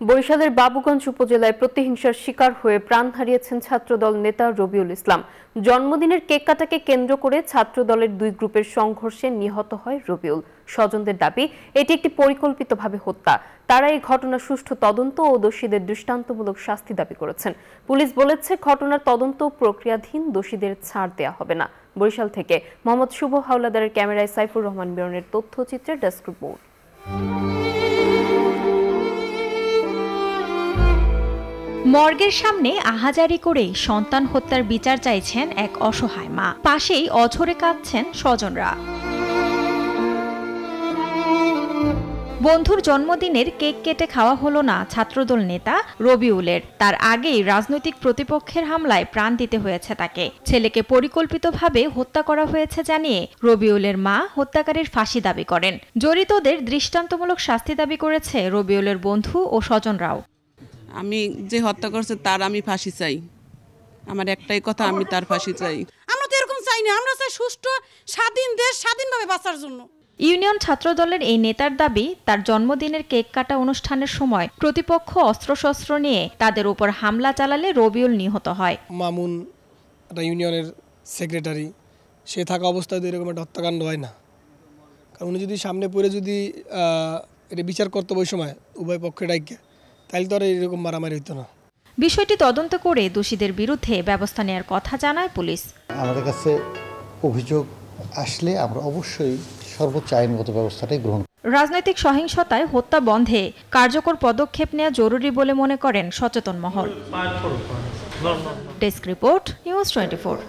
বরিশালের বাবুগঞ্জ উপজেলায় প্রতিহিংসার শিকার হয়ে প্রাণ হারিয়েছেন ছাত্রদল নেতা রবিউল ইসলাম। জন্মদিনের কেক কাটাকে কেন্দ্র করে ছাত্রদলের দুই গ্রুপের সংঘর্ষে নিহত হয় রবিউল। স্বজনদের দাবি, এটি একটি পরিকল্পিতভাবে হত্যা। তারা এই ঘটনার সুষ্ঠু তদন্ত ও দোষীদের দৃষ্টান্তমূলক শাস্তি দাবি করেছেন। পুলিশ বলেছে, ঘটনার তদন্ত প্রক্রিয়াধীন, দোষীদের ছাড় দেওয়া হবে না। বরিশাল থেকে মোহাম্মদ শুভ হাওলাদারের ক্যামেরায় সাইফুর রহমান মিরনের তথ্যচিত্রে ডেস্ক রিপোর্ট। মর্গের সামনে আহাজারি করে সন্তান হত্যার বিচার চাইছেন এক অসহায় মা। পাশেই অঝরে কাঁদছেন স্বজনরা। বন্ধুর জন্মদিনের কেক কেটে খাওয়া হলো না ছাত্রদল নেতা রবিউলের। তার আগেই রাজনৈতিক প্রতিপক্ষের হামলায় প্রাণ দিতে হয়েছে তাকে। ছেলেকে পরিকল্পিতভাবে হত্যা করা হয়েছে জানিয়ে রবিউলের মা হত্যাকারীর ফাঁসি দাবি করেন। জড়িতদের দৃষ্টান্তমূলক শাস্তি দাবি করেছে রবিউলের বন্ধু ও স্বজনরাও। আমি যে হত্যা করছে তার আমি ফাঁসি চাই। আমার একটাই কথা, আমি তার ফাঁসি চাই। আমরা তো এরকম চাই না, আমরা চাই সুষ্ঠু স্বাধীন দেশ, স্বাধীনভাবে বাঁচার জন্য। ইউনিয়ন ছাত্রদলের এই নেতার দাবি, তার জন্মদিনের কেক কাটা অনুষ্ঠানের সময় প্রতিপক্ষ অস্ত্রশস্ত্র নিয়ে তাদের উপর হামলা চালালে রবিউল নিহত হয়। মামুন একটা ইউনিয়নের সেক্রেটারি, সে থাকা অবস্থায় এরকম একটা হত্যাকাণ্ড হয় না। কারণ উনি যদি সামনে পড়ে যদি এটা বিচার করতো ওই সময় উভয় পক্ষে ডাইকে, তাহলে তো আর এরকম মারামারি হইতো না। বিষয়টি তদন্ত করে দোষীদের বিরুদ্ধে ব্যবস্থা নেওয়ার কথা জানায় পুলিশ। আমাদের কাছে অভিযোগ আসলে আমরা অবশ্যই সর্বোচ্চ আইনগত ব্যবস্থাটাই গ্রহণ। রাজনৈতিক সহিংসতায় হত্যা বন্ধে কার্যকর পদক্ষেপ নেওয়া জরুরি বলে মনে করেন সচেতন মহল। Desk report, news 24।